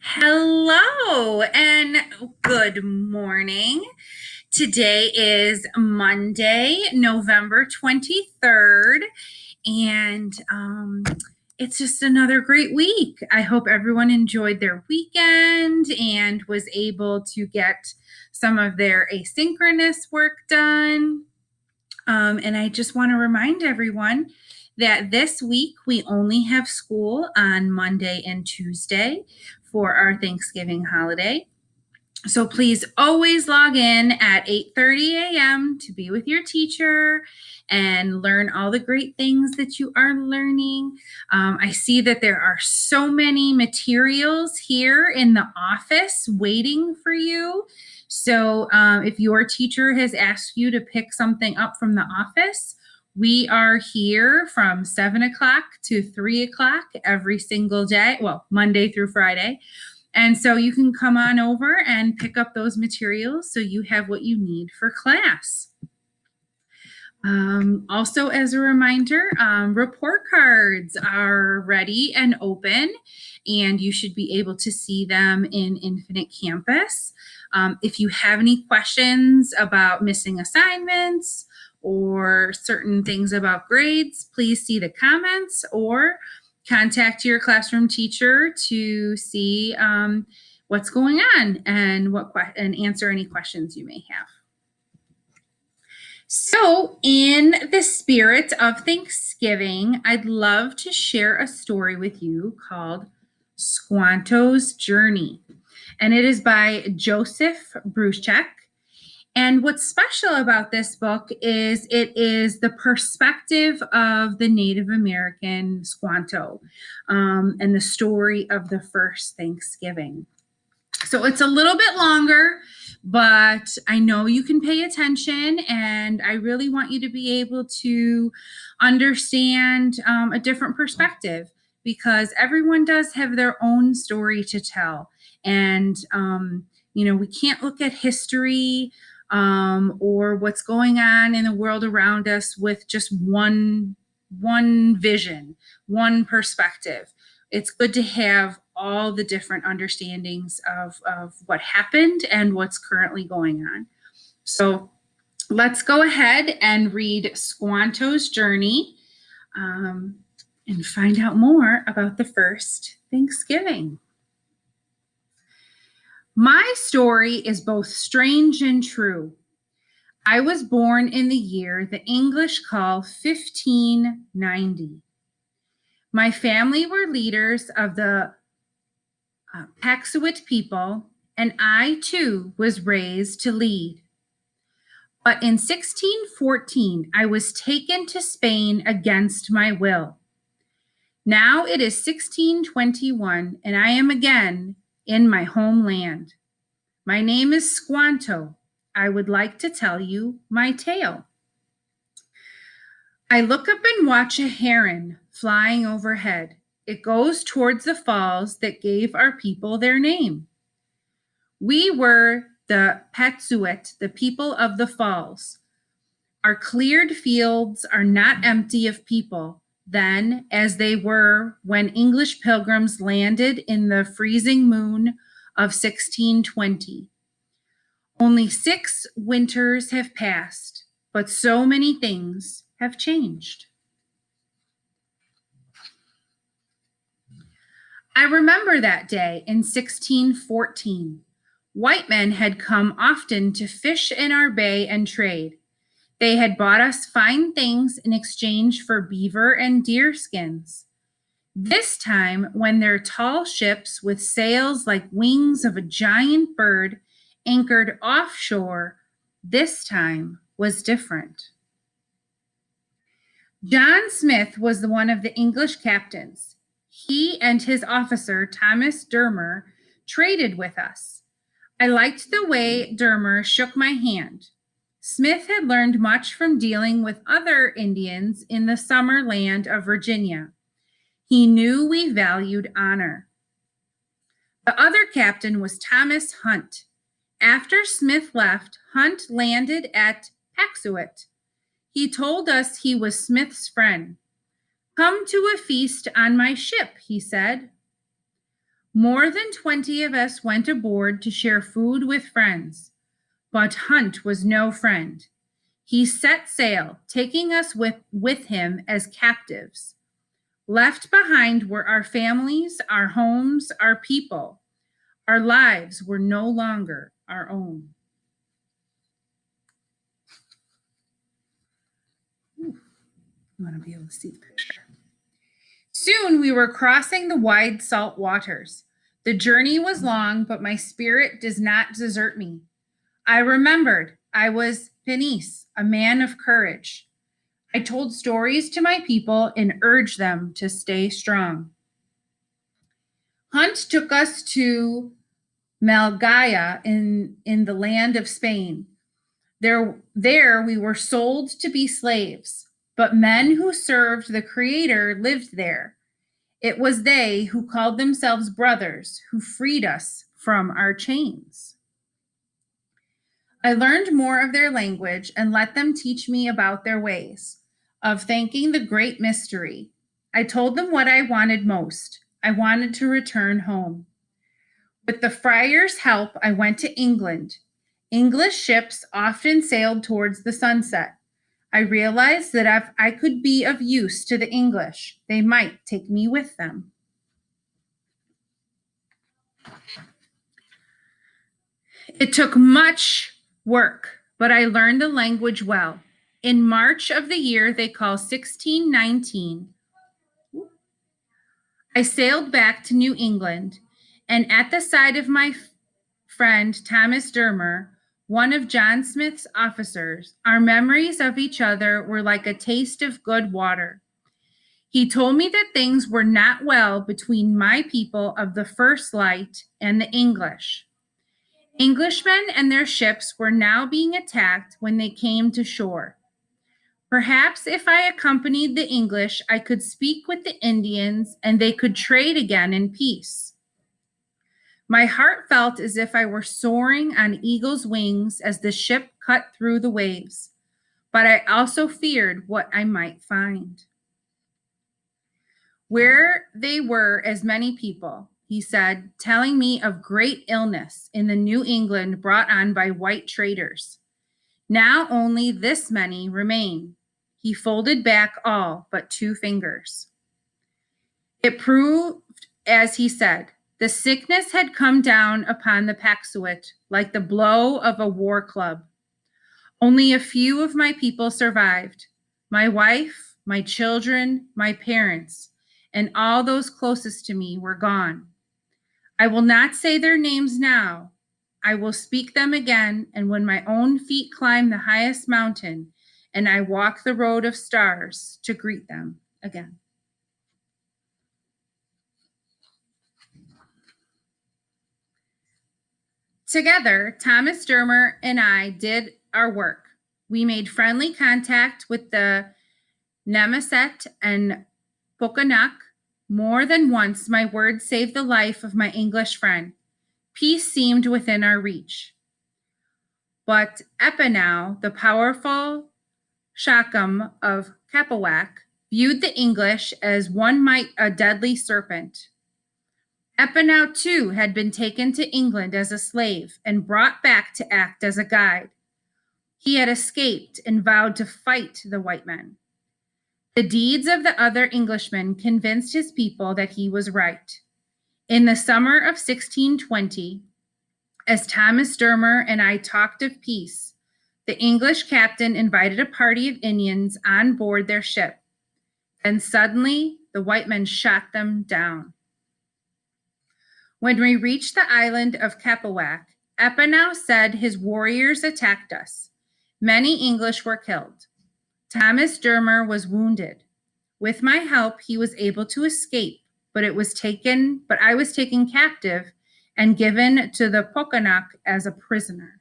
Hello and good morning. Today is Monday, November 23rd, and it's just another great week. I hope everyone enjoyed their weekend and was able to get some of their asynchronous work done. And I just want to remind everyone that this week we only have school on Monday and Tuesday for our Thanksgiving holiday. So please always log in at 8:30 a.m. to be with your teacher and learn all the great things that you are learning. I see that there are so many materials here in the office waiting for you. So if your teacher has asked you to pick something up from the office, we are here from 7 o'clock to 3 o'clock every single day, well, Monday through Friday. And so you can come on over and pick up those materials so you have what you need for class. Also, as a reminder, report cards are ready and open, and you should be able to see them in Infinite Campus. If you have any questions about missing assignments or certain things about grades, please see the comments or contact your classroom teacher to see what's going on and answer any questions you may have. So, in the spirit of Thanksgiving, I'd love to share a story with you called Squanto's Journey. And it is by Joseph Bruschek. And what's special about this book is it is the perspective of the Native American Squanto and the story of the first Thanksgiving. So it's a little bit longer, but I know you can pay attention, and I really want you to be able to understand a different perspective, because everyone does have their own story to tell. And, we can't look at history or what's going on in the world around us with just one vision, one perspective. It's good to have all the different understandings of what happened and what's currently going on. So let's go ahead and read Squanto's Journey and find out more about the first Thanksgiving. My story is both strange and true. I was born in the year the English call 1590. My family were leaders of the Paxuit people, and I too was raised to lead. But in 1614, I was taken to Spain against my will. Now it is 1621, and I am again in my homeland. My name is Squanto. I would like to tell you my tale. I look up and watch a heron flying overhead. It goes towards the falls that gave our people their name. We were the Patsuet, the people of the falls. Our cleared fields are not empty of people then, as they were when English pilgrims landed in the freezing moon of 1620. Only 6 winters have passed, but so many things have changed. I remember that day in 1614. White men had come often to fish in our bay and trade. They had bought us fine things in exchange for beaver and deer skins. This time, when their tall ships with sails like wings of a giant bird anchored offshore, this time was different. John Smith was one of the English captains. He and his officer, Thomas Dermer, traded with us. I liked the way Dermer shook my hand. Smith had learned much from dealing with other Indians in the summer land of Virginia. He knew we valued honor. The other captain was Thomas Hunt. After Smith left, Hunt landed at Paxuit. He told us he was Smith's friend. Come to a feast on my ship, he said. More than 20 of us went aboard to share food with friends, but Hunt was no friend. He set sail, taking us with him as captives. Left behind were our families, our homes, our people. Our lives were no longer our own. You want to be able to see the picture. Soon we were crossing the wide salt waters. The journey was long, but my spirit does not desert me. I remembered I was Penis, a man of courage. I told stories to my people and urged them to stay strong. Hunt took us to Malgaya in the land of Spain. There we were sold to be slaves, but men who served the Creator lived there. It was they who called themselves brothers who freed us from our chains. I learned more of their language and let them teach me about their ways of thanking the great mystery. I told them what I wanted most. I wanted to return home. With the friar's help, I went to England. English ships often sailed towards the sunset. I realized that if I could be of use to the English, they might take me with them. It took much work, but I learned the language well. In March of the year they call 1619, I sailed back to New England, and at the side of my friend Thomas Dermer, one of John Smith's officers, our memories of each other were like a taste of good water. He told me that things were not well between my people of the First Light and the English. Englishmen and their ships were now being attacked when they came to shore. Perhaps if I accompanied the English, I could speak with the Indians and they could trade again in peace. My heart felt as if I were soaring on eagle's wings as the ship cut through the waves, but I also feared what I might find. Where they were as many people, he said, telling me of great illness in the New England brought on by white traders. Now only this many remain. He folded back all but 2 fingers. It proved, as he said, the sickness had come down upon the Paxuit like the blow of a war club. Only a few of my people survived. My wife, my children, my parents, and all those closest to me were gone. I will not say their names now. I will speak them again, and when my own feet climb the highest mountain, and I walk the road of stars to greet them again. Together, Thomas Dermer and I did our work. We made friendly contact with the Nemaset and Pokanock. More than once, my words saved the life of my English friend. Peace seemed within our reach. But Epinow, the powerful Shakam of Kapawak, viewed the English as one might a deadly serpent. Epinow, too, had been taken to England as a slave and brought back to act as a guide. He had escaped and vowed to fight the white men. The deeds of the other Englishmen convinced his people that he was right. In the summer of 1620, as Thomas Dermer and I talked of peace, the English captain invited a party of Indians on board their ship. And suddenly, the white men shot them down. When we reached the island of Kapawak, Epinow said his warriors attacked us. Many English were killed. Thomas Dermer was wounded. With my help, he was able to escape, but I was taken captive and given to the Pokanock as a prisoner.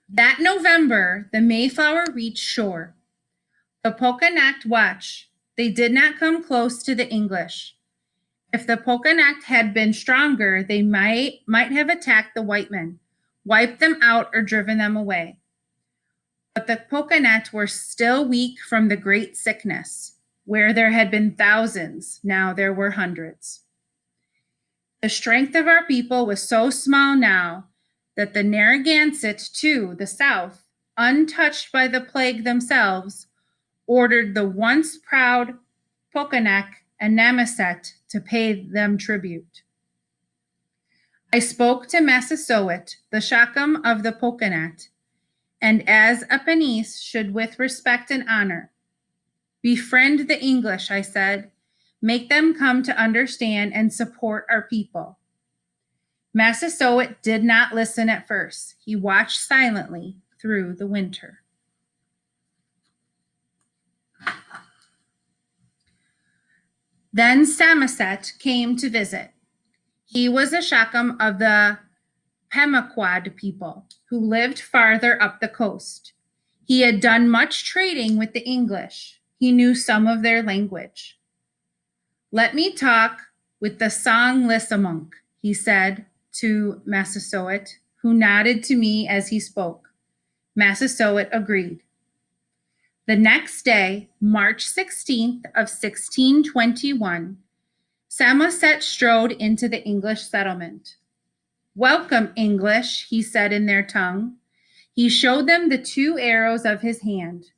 That November, the Mayflower reached shore. The Pokanock watched. They did not come close to the English. If the Pokanock had been stronger, they might have attacked the white men, wiped them out, or driven them away. But the Pocanet were still weak from the great sickness. Where there had been thousands, now there were hundreds. The strength of our people was so small now that the Narragansett, to the south, untouched by the plague themselves, ordered the once proud Pokanek and Namaset to pay them tribute. I spoke to Massasoit, the Shakam of the Pokanet, and as a Penise should with respect and honor. Befriend the English, I said. Make them come to understand and support our people. Massasoit did not listen at first. He watched silently through the winter. Then Samoset came to visit. He was a Shakam of the Pemaquad people who lived farther up the coast. He had done much trading with the English. He knew some of their language. Let me talk with the Song Lissamunk, he said to Massasoit, who nodded to me as he spoke. Massasoit agreed. The next day, March 16th of 1621, Samoset strode into the English settlement. Welcome, English, he said in their tongue. He showed them the 2 arrows of his hand.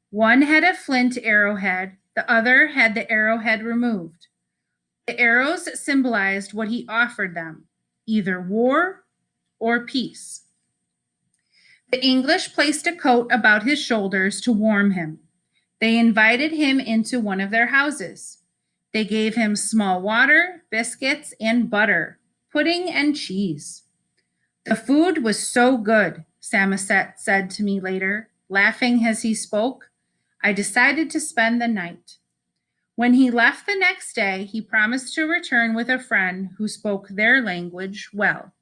One had a flint arrowhead, the other had the arrowhead removed. The arrows symbolized what he offered them, either war or peace. The English placed a coat about his shoulders to warm him. They invited him into one of their houses. They gave him small water, biscuits, and butter, pudding, and cheese. The food was so good, Samoset said to me later, laughing as he spoke. I decided to spend the night. When he left the next day, he promised to return with a friend who spoke their language well.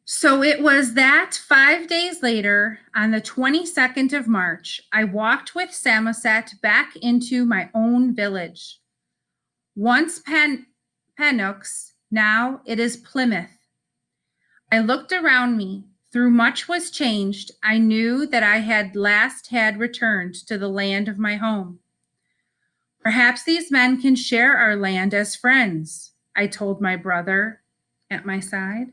So it was that 5 days later, on the 22nd of March, I walked with Samoset back into my own village. Once Penooks, now it is Plymouth. I looked around me. Through much was changed, I knew that I had last had returned to the land of my home. Perhaps these men can share our land as friends, I told my brother at my side.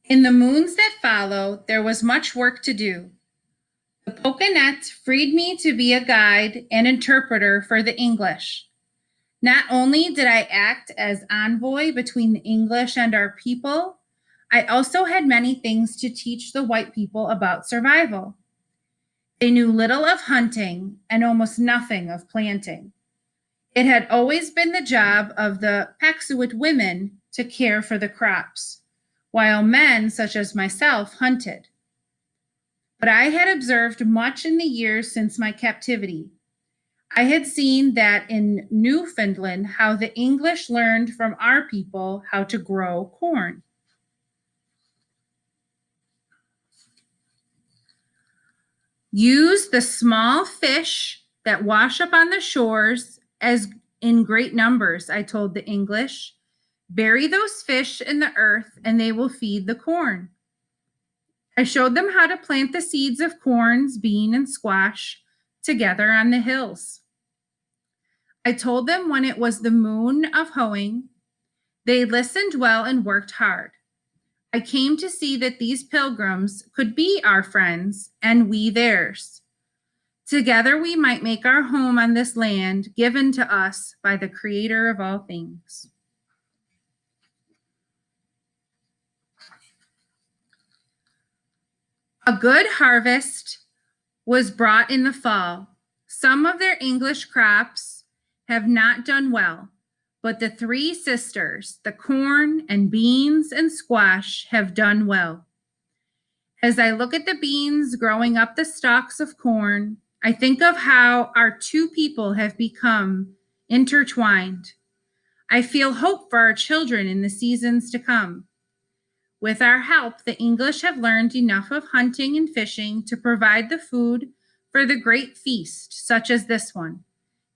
In the moons that followed, there was much work to do. The Pokanet freed me to be a guide and interpreter for the English. Not only did I act as envoy between the English and our people, I also had many things to teach the white people about survival. They knew little of hunting and almost nothing of planting. It had always been the job of the Paxuit women to care for the crops, while men such as myself hunted. But I had observed much in the years since my captivity. I had seen that in Newfoundland how the English learned from our people how to grow corn. Use the small fish that wash up on the shores as in great numbers, I told the English. Bury those fish in the earth and they will feed the corn. I showed them how to plant the seeds of corns, bean, and squash together on the hills. I told them when it was the moon of hoeing, they listened well and worked hard. I came to see that these pilgrims could be our friends and we theirs. Together we might make our home on this land given to us by the Creator of all things. A good harvest was brought in the fall. Some of their English crops have not done well, but the 3 sisters, the corn and beans and squash, have done well. As I look at the beans growing up the stalks of corn, I think of how our 2 people have become intertwined. I feel hope for our children in the seasons to come. With our help, the English have learned enough of hunting and fishing to provide the food for the great feast, such as this one.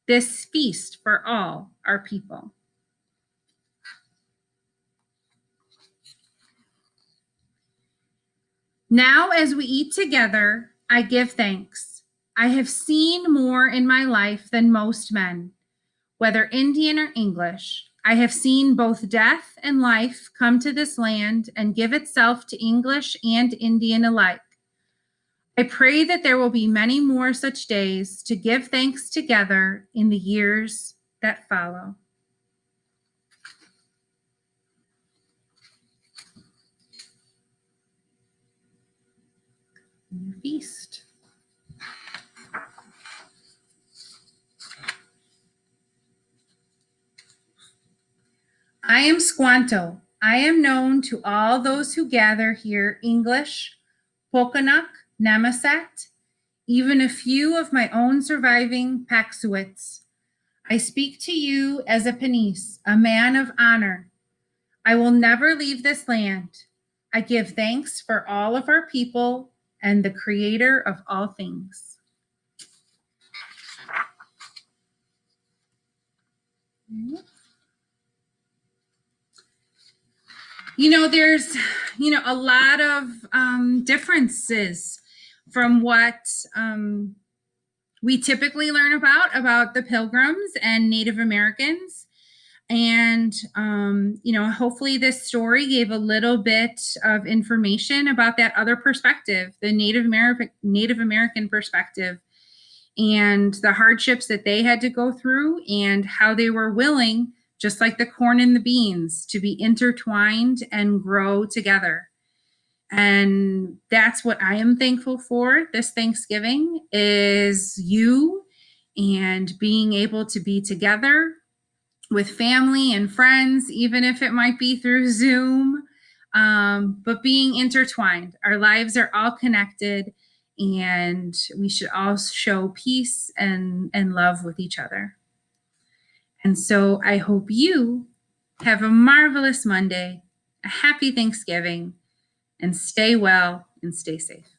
this feast for all our people. Now, as we eat together, I give thanks. I have seen more in my life than most men, whether Indian or English. I have seen both death and life come to this land and give itself to English and Indian alike. I pray that there will be many more such days to give thanks together in the years that follow. Feast. I am Squanto. I am known to all those who gather here English, Pokanock, Namaset, even a few of my own surviving Paxuits. I speak to you as a Panese, a man of honor. I will never leave this land. I give thanks for all of our people and the creator of all things. There's, a lot of differences from what we typically learn about the Pilgrims and Native Americans. And, hopefully this story gave a little bit of information about that other perspective, the Native American perspective, and the hardships that they had to go through and how they were willing, just like the corn and the beans, to be intertwined and grow together. And that's what I am thankful for this Thanksgiving, is you and being able to be together with family and friends, even if it might be through Zoom, but being intertwined. Our lives are all connected, and we should all show peace and love with each other. And so I hope you have a marvelous Monday, a happy Thanksgiving, and stay well and stay safe.